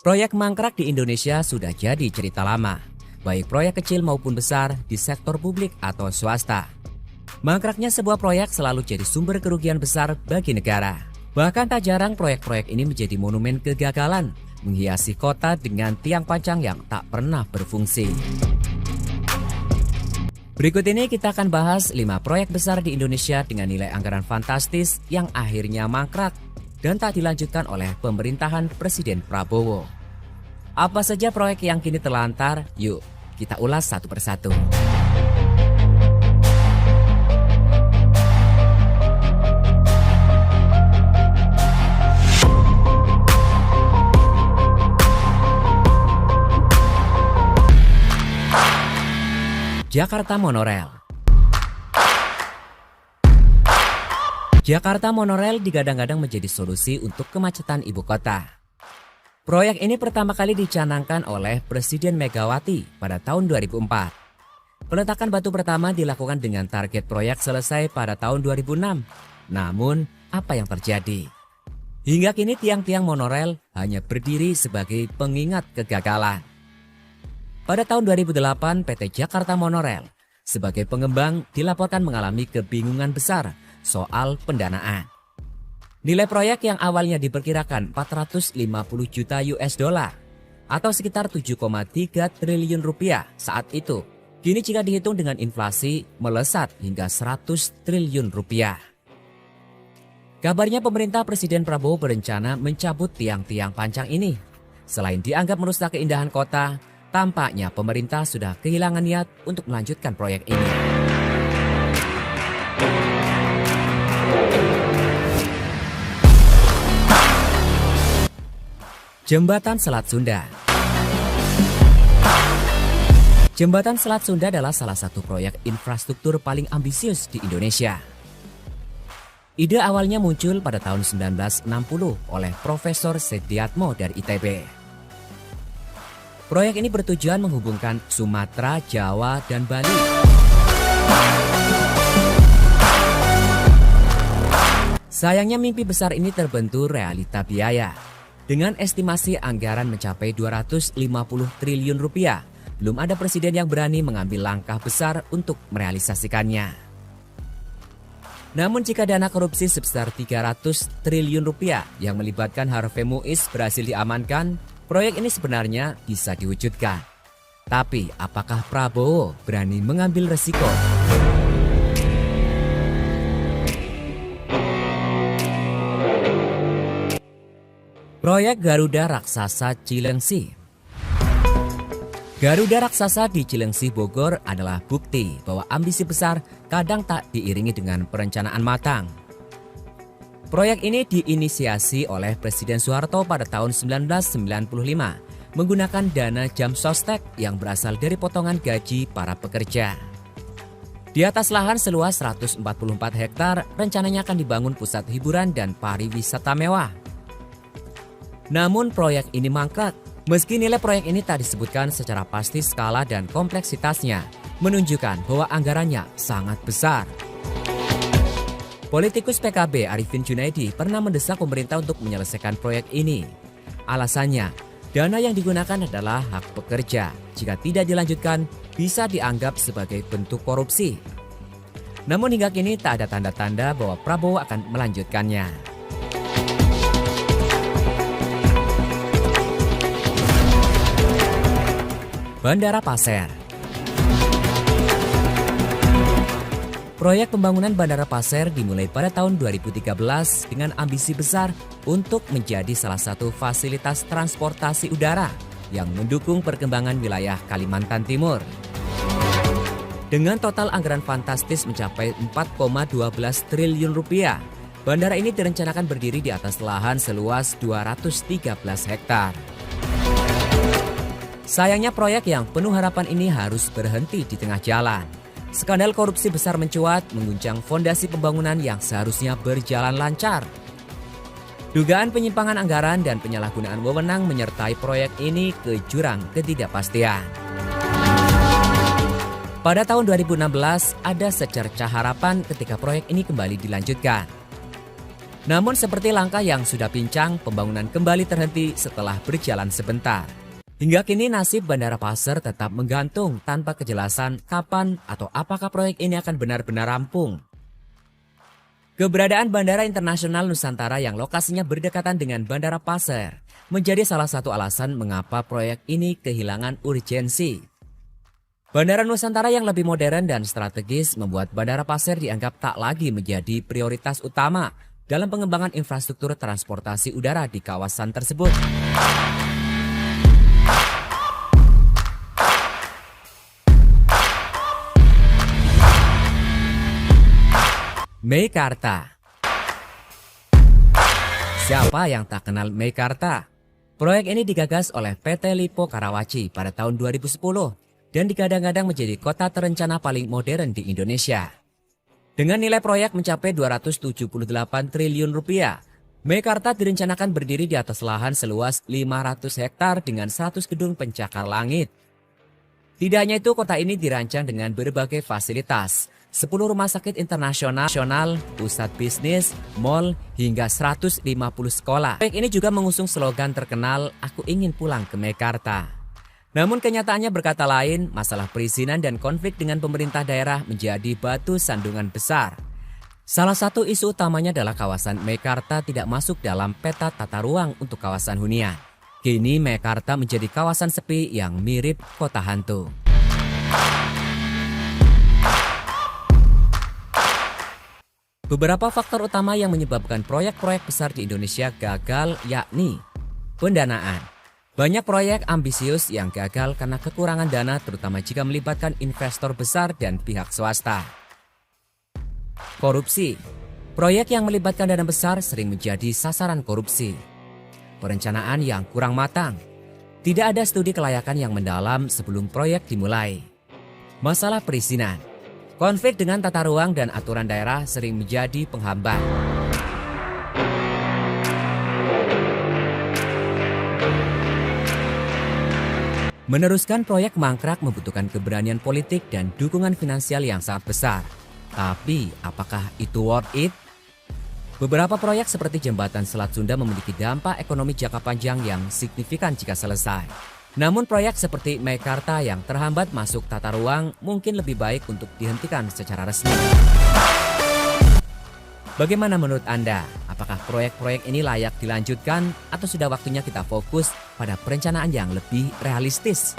Proyek mangkrak di Indonesia sudah jadi cerita lama, baik proyek kecil maupun besar di sektor publik atau swasta. Mangkraknya sebuah proyek selalu jadi sumber kerugian besar bagi negara. Bahkan tak jarang proyek-proyek ini menjadi monumen kegagalan, menghiasi kota dengan tiang pancang yang tak pernah berfungsi. Berikut ini kita akan bahas 5 proyek besar di Indonesia dengan nilai anggaran fantastis yang akhirnya mangkrak dan tak dilanjutkan oleh pemerintahan Presiden Prabowo. Apa saja proyek yang kini terlantar? Yuk, kita ulas satu persatu. Jakarta Monorail. Jakarta Monorail digadang-gadang menjadi solusi untuk kemacetan ibu kota. Proyek ini pertama kali dicanangkan oleh Presiden Megawati pada tahun 2004. Peletakan batu pertama dilakukan dengan target proyek selesai pada tahun 2006. Namun, apa yang terjadi? Hingga kini tiang-tiang monorail hanya berdiri sebagai pengingat kegagalan. Pada tahun 2008, PT Jakarta Monorail sebagai pengembang dilaporkan mengalami kebingungan besar soal pendanaan. Nilai proyek yang awalnya diperkirakan 450 juta US dollar atau sekitar 7,3 triliun rupiah saat itu, kini jika dihitung dengan inflasi melesat hingga 100 triliun rupiah. Kabarnya pemerintah Presiden Prabowo berencana mencabut tiang-tiang pancang ini. Selain dianggap merusak keindahan kota, tampaknya pemerintah sudah kehilangan niat untuk melanjutkan proyek ini. Jembatan Selat Sunda. Jembatan Selat Sunda adalah salah satu proyek infrastruktur paling ambisius di Indonesia. Ide awalnya muncul pada tahun 1960 oleh Profesor Sediatmo dari ITB. Proyek ini bertujuan menghubungkan Sumatera, Jawa, dan Bali. Sayangnya mimpi besar ini terbentur realita biaya. Dengan estimasi anggaran mencapai 250 triliun rupiah, belum ada presiden yang berani mengambil langkah besar untuk merealisasikannya. Namun jika dana korupsi sebesar 300 triliun rupiah yang melibatkan Harvey Muiz berhasil diamankan, proyek ini sebenarnya bisa diwujudkan. Tapi apakah Prabowo berani mengambil resiko? Proyek Garuda Raksasa Cilengsi. Garuda Raksasa di Cilengsi, Bogor adalah bukti bahwa ambisi besar kadang tak diiringi dengan perencanaan matang. Proyek ini diinisiasi oleh Presiden Soeharto pada tahun 1995 menggunakan dana jam sostek yang berasal dari potongan gaji para pekerja. Di atas lahan seluas 144 hektar, rencananya akan dibangun pusat hiburan dan pariwisata mewah. Namun proyek ini mangkrak. Meski nilai proyek ini tak disebutkan secara pasti skala dan kompleksitasnya, menunjukkan bahwa anggarannya sangat besar. Politikus PKB Arifin Junaidi pernah mendesak pemerintah untuk menyelesaikan proyek ini. Alasannya, dana yang digunakan adalah hak pekerja. Jika tidak dilanjutkan, bisa dianggap sebagai bentuk korupsi. Namun hingga kini tak ada tanda-tanda bahwa Prabowo akan melanjutkannya. Bandara Pasir. Proyek pembangunan Bandara Pasir dimulai pada tahun 2013 dengan ambisi besar untuk menjadi salah satu fasilitas transportasi udara yang mendukung perkembangan wilayah Kalimantan Timur. Dengan total anggaran fantastis mencapai 4,12 triliun rupiah, bandara ini direncanakan berdiri di atas lahan seluas 213 hektar. Sayangnya proyek yang penuh harapan ini harus berhenti di tengah jalan. Skandal korupsi besar mencuat mengguncang fondasi pembangunan yang seharusnya berjalan lancar. Dugaan penyimpangan anggaran dan penyalahgunaan wewenang menyertai proyek ini ke jurang ketidakpastian. Pada tahun 2016 ada secercah harapan ketika proyek ini kembali dilanjutkan. Namun seperti langkah yang sudah pincang, pembangunan kembali terhenti setelah berjalan sebentar. Hingga kini nasib Bandara Pasir tetap menggantung tanpa kejelasan kapan atau apakah proyek ini akan benar-benar rampung. Keberadaan Bandara Internasional Nusantara yang lokasinya berdekatan dengan Bandara Pasir menjadi salah satu alasan mengapa proyek ini kehilangan urgensi. Bandara Nusantara yang lebih modern dan strategis membuat Bandara Pasir dianggap tak lagi menjadi prioritas utama dalam pengembangan infrastruktur transportasi udara di kawasan tersebut. Meikarta. Siapa yang tak kenal Meikarta? Proyek ini digagas oleh PT Lipo Karawaci pada tahun 2010 dan digadang-gadang menjadi kota terencana paling modern di Indonesia. Dengan nilai proyek mencapai 278 triliun rupiah, Meikarta direncanakan berdiri di atas lahan seluas 500 hektar dengan 100 gedung pencakar langit. Tidak hanya itu, kota ini dirancang dengan berbagai fasilitas, 10 rumah sakit internasional, pusat bisnis, mal, hingga 150 sekolah. Proyek ini juga mengusung slogan terkenal, "Aku ingin pulang ke Meikarta." Namun kenyataannya berkata lain, masalah perizinan dan konflik dengan pemerintah daerah menjadi batu sandungan besar. Salah satu isu utamanya adalah kawasan Meikarta tidak masuk dalam peta tata ruang untuk kawasan hunian. Kini Meikarta menjadi kawasan sepi yang mirip kota hantu. Beberapa faktor utama yang menyebabkan proyek-proyek besar di Indonesia gagal yakni pendanaan. Banyak proyek ambisius yang gagal karena kekurangan dana terutama jika melibatkan investor besar dan pihak swasta. Korupsi. Proyek yang melibatkan dana besar sering menjadi sasaran korupsi. Perencanaan yang kurang matang. Tidak ada studi kelayakan yang mendalam sebelum proyek dimulai. Masalah perizinan. Konflik dengan tata ruang dan aturan daerah sering menjadi penghambat. Meneruskan proyek mangkrak membutuhkan keberanian politik dan dukungan finansial yang sangat besar. Tapi apakah itu worth it? Beberapa proyek seperti Jembatan Selat Sunda memiliki dampak ekonomi jangka panjang yang signifikan jika selesai. Namun proyek seperti Meikarta yang terhambat masuk tata ruang mungkin lebih baik untuk dihentikan secara resmi. Bagaimana menurut Anda? Apakah proyek-proyek ini layak dilanjutkan atau sudah waktunya kita fokus pada perencanaan yang lebih realistis?